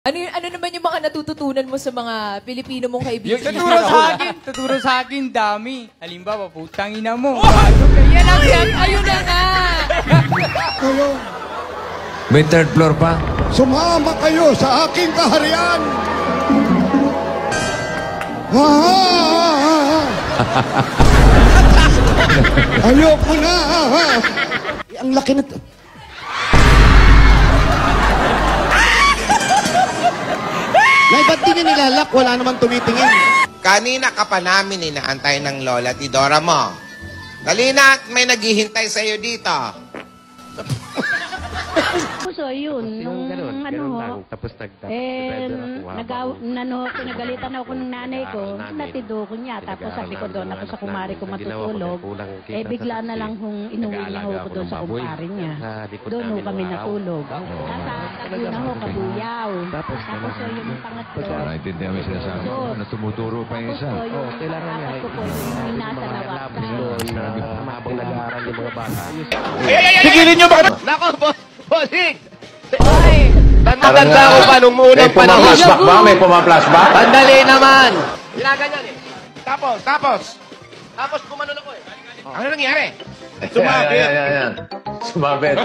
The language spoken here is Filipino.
Ano naman yung mga natututunan mo sa mga Pilipino mong kaibigan? Tuturo sa akin, dami. Halimbawa, putang ina mo. Yan lang yan. Ayun na nga. Kayo, May third floor pa. sumama kayo sa aking kaharian. Ayoko na. Ang laki na to. Nay, ba't di niya nilalak? Wala naman tumitingin. Kanina ka pa namin inaantay ng lola at Dora mo. Dali na, may naghihintay sa'yo dito. So, yun, nung ganun lang. Tapos pinagalitan ako ng nanay ko, natido ko niya. Tapos sabi ko doon ako sa kumari ko matutulog. Bigla na lang hong inuwi niya ako doon sa kumari niya. Doon ho kami natulog. Nasa tabi na ho, kabuyaw. Tapos so, yung pangatlo. Naintindihan mo yung sinasabi ko. Tumuturo pa yung isa. kailangan niya Tapos ko po, yung nasa nawakan. habang nag-aaral yung mga bata. Tigilin nyo ba? Nako, bossing! Matanda ko pa nung unang panahon. Pumaplasback ba? May pumaplasback? Sandali naman! Ginaganyan eh. Tapos gumanon ako eh. Ano nangyari? Sumabit. Sumabit.